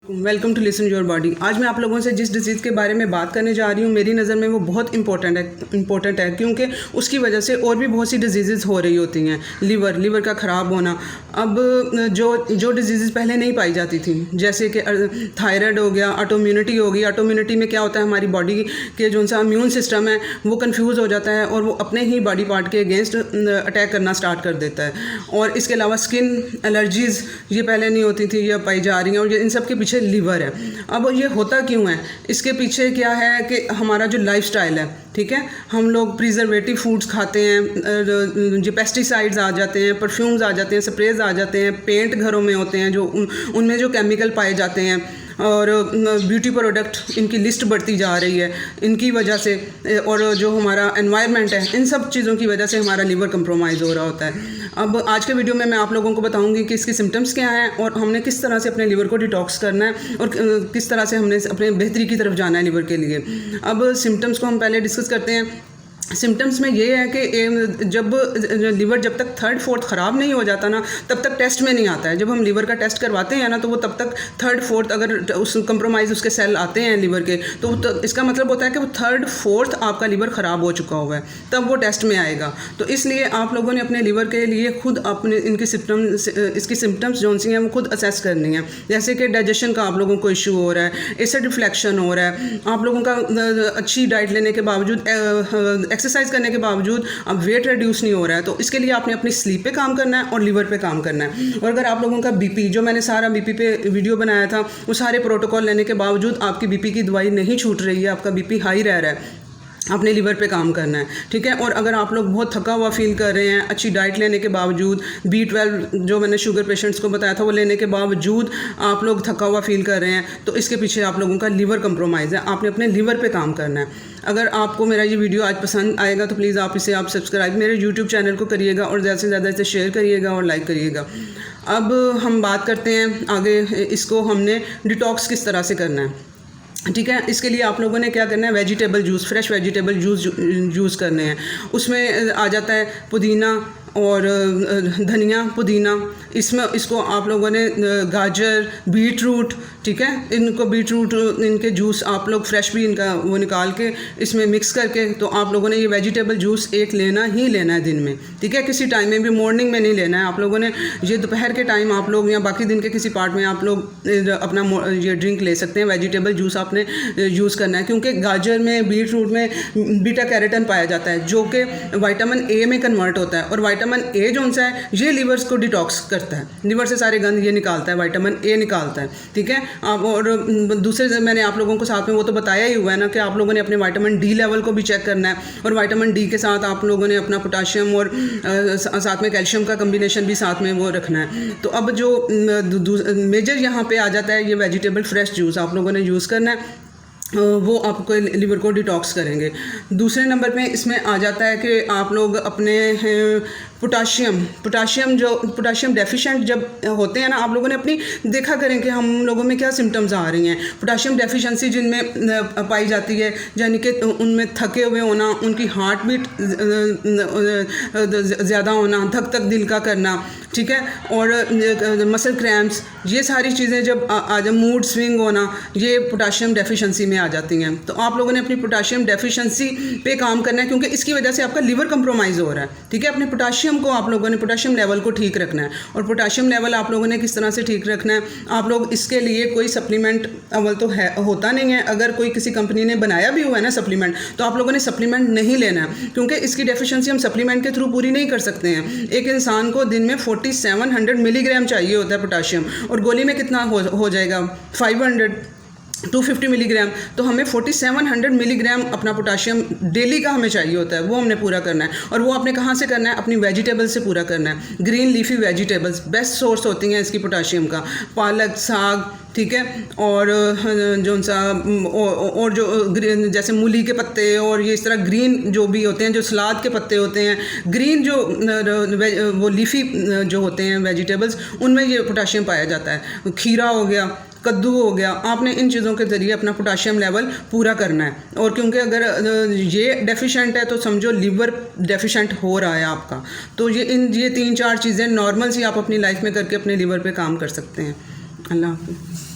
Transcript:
Welcome to listen your body. आज मैं आप लोगों से जिस डिजीज़ के बारे में बात करने जा रही हूँ, मेरी नज़र में वो बहुत इंपॉर्टेंट है क्योंकि उसकी वजह से और भी बहुत सी डिजीज़ हो रही होती हैं। लिवर का ख़राब होना, अब जो डिजीज़ पहले नहीं पाई जाती थी, जैसे कि थायराइड हो गया, ऑटोइम्यूनिटी हो गई। ऑटोइम्यूनिटी में क्या होता है, हमारी बॉडी के जो सा इम्यून सिस्टम है वो कन्फ्यूज़ हो जाता है और वो अपने ही बॉडी पार्ट के अगेंस्ट अटैक करना स्टार्ट कर देता है। और इसके अलावा स्किन एलर्जीज़ ये पहले नहीं होती थी, ये पाई जा रही हैं और इन सब के पीछे लीवर है। अब ये होता क्यों है, इसके पीछे क्या है कि हमारा जो लाइफस्टाइल है, ठीक है, हम लोग प्रिजर्वेटिव फूड्स खाते हैं, जो पेस्टिसाइड्स आ जाते हैं, परफ्यूम्स आ जाते हैं, स्प्रेज आ जाते हैं, पेंट घरों में होते हैं जो उनमें जो केमिकल पाए जाते हैं, और ब्यूटी प्रोडक्ट इनकी लिस्ट बढ़ती जा रही है इनकी वजह से, और जो हमारा एनवायरनमेंट है, इन सब चीज़ों की वजह से हमारा लिवर कंप्रोमाइज़ हो रहा होता है। अब आज के वीडियो में मैं आप लोगों को बताऊंगी कि इसकी सिम्टम्स क्या हैं और हमने किस तरह से अपने लिवर को डिटॉक्स करना है और किस तरह से हमने अपने बेहतरी की तरफ जाना है लिवर के लिए। अब सिम्टम्स को हम पहले डिस्कस करते हैं। सिम्टम्स में ये है कि जब लिवर जब तक थर्ड फोर्थ ख़राब नहीं हो जाता ना, तब तक टेस्ट में नहीं आता है। जब हम लिवर का टेस्ट करवाते हैं ना, तो वो तब तक थर्ड फोर्थ अगर उस कंप्रोमाइज़ उसके सेल आते हैं लिवर के, तो इसका मतलब होता है कि वो थर्ड फोर्थ आपका लिवर ख़राब हो चुका हुआ है, तब वो टेस्ट में आएगा। तो इसलिए आप लोगों ने अपने लिवर के लिए खुद अपने इसकी सिम्टम्स जो सी हैं वो खुद असेस करनी है। जैसे कि डाइजेशन का आप लोगों को इशू हो रहा है, एसिड रिफ्लेक्शन हो रहा है, आप लोगों का अच्छी डाइट लेने के बावजूद, एक्सरसाइज करने के बावजूद अब वेट रिड्यूस नहीं हो रहा है, तो इसके लिए आपने अपनी स्लीप पे काम करना है और लिवर पे काम करना है। और अगर आप लोगों का बीपी, जो मैंने सारा बीपी पे वीडियो बनाया था, वो सारे प्रोटोकॉल लेने के बावजूद आपकी बीपी की दवाई नहीं छूट रही है, आपका बीपी हाई रह रहा है, अपने लिवर पे काम करना है, ठीक है। और अगर आप लोग बहुत थका हुआ फील कर रहे हैं, अच्छी डाइट लेने के बावजूद, B12 जो मैंने शुगर पेशेंट्स को बताया था वो लेने के बावजूद आप लोग थका हुआ फील कर रहे हैं, तो इसके पीछे आप लोगों का लिवर कंप्रोमाइज़ है। आपने अपने लिवर पे काम करना है। अगर आपको मेरा ये वीडियो आज पसंद आएगा तो प्लीज़ आप सब्सक्राइब मेरे यूट्यूब चैनल को करिएगा और ज़्यादा से ज़्यादा इसे शेयर करिएगा और लाइक करिएगा। अब हम बात करते हैं आगे, इसको हमने डिटॉक्स किस तरह से करना है, ठीक है। इसके लिए आप लोगों ने क्या करना है, vegetable juice, fresh vegetable juice करने हैं। उसमें आ जाता है पुदीना और धनिया, पुदीना, इसको आप लोगों ने गाजर, बीट रूट, ठीक है, इनको बीट रूट इनके जूस आप लोग फ्रेश भी इनका वो निकाल के इसमें मिक्स करके, तो आप लोगों ने ये वेजिटेबल जूस एक लेना ही लेना है दिन में, ठीक है। किसी टाइम में भी, मॉर्निंग में नहीं लेना है आप लोगों ने। ये दोपहर के टाइम आप लोग या बाकी दिन के किसी पार्ट में आप लोग अपना ये ड्रिंक ले सकते हैं। वेजिटेबल जूस आपने यूज़ करना है क्योंकि गाजर में, बीट रूट में बीटा कैरोटीन पाया जाता है जो कि विटामिन ए में कन्वर्ट होता है, और विटामिन ए जो सा है ये लिवर्स को डिटॉक्स करता है, लिवर से सारे गंद ये निकालता है, विटामिन ए निकालता है, ठीक है। और दूसरे मैंने आप लोगों को साथ में वो तो बताया ही हुआ है ना कि आप लोगों ने अपने विटामिन डी लेवल को भी चेक करना है, और विटामिन डी के साथ आप लोगों ने अपना पोटाशियम और साथ में कैल्शियम का कम्बिनेशन भी साथ में वो रखना है। तो अब जो मेजर यहाँ पे आ जाता है, ये वेजिटेबल फ्रेश जूस आप लोगों ने यूज़ करना है, वो आपको लिवर को डिटॉक्स करेंगे। दूसरे नंबर पे इसमें आ जाता है कि आप लोग अपने पोटाशियम डेफिशिएंट जब होते हैं ना, आप लोगों ने अपनी देखा करें कि हम लोगों में क्या सिम्टम्स आ रही हैं। पोटाशियम डेफिशिएंसी जिनमें पाई जाती है, यानी कि उनमें थके हुए होना, उनकी हार्ट बीट ज़्यादा होना, धक धक दिल का करना, ठीक है, और मसल क्रैम्प्स, ये सारी चीज़ें जब आ जाए, मूड स्विंग होना, ये पोटाशियम डेफिशिएंसी में आ जाती हैं। तो आप लोगों ने अपनी पोटाशियम डेफिशिएंसी पे काम करना है क्योंकि इसकी वजह से आपका लिवर कंप्रोमाइज़ हो रहा है, ठीक है। अपने पोटाशियम को आप लोगों ने, पोटाशियम लेवल को ठीक रखना है। और पोटाशियम लेवल आप लोगों ने किस तरह से ठीक रखना है, आप लोग इसके लिए कोई सप्लीमेंट अव्वल तो होता नहीं है। अगर कोई किसी कंपनी ने बनाया भी हुआ है ना सप्लीमेंट, तो आप लोगों ने सप्लीमेंट नहीं लेना है क्योंकि इसकी डेफिशिएंसी हम सप्लीमेंट के थ्रू पूरी नहीं कर सकते हैं। एक इंसान को दिन में 4700 मिलीग्राम चाहिए होता है पोटाशियम, और गोली में कितना हो जाएगा, 250 मिलीग्राम। तो हमें 4700 मिलीग्राम अपना पोटाशियम डेली का हमें चाहिए होता है, वो हमने पूरा करना है। और वो आपने कहाँ से करना है, अपनी वेजिटेबल्स से पूरा करना है। Green leafy vegetables best source होती हैं इसकी पोटाशियम का, पालक, साग, ठीक है, और जो सा और जो जैसे मूली के पत्ते और ये इस तरह ग्रीन जो भी होते हैं, जो सलाद के पत्ते होते हैं, ग्रीन जो वो लीफी जो होते हैं वेजिटेबल्स, उनमें ये पोटाशियम पाया जाता है। खीरा हो गया, कद्दू हो गया, आपने इन चीज़ों के ज़रिए अपना पोटाशियम लेवल पूरा करना है। और क्योंकि अगर ये डेफिशिएंट है तो समझो लिवर डेफिशिएंट हो रहा है आपका, तो ये 3-4 चीज़ें नॉर्मल सी आप अपनी लाइफ में करके अपने लिवर पे काम कर सकते हैं। अल्लाह हाफ़िज़।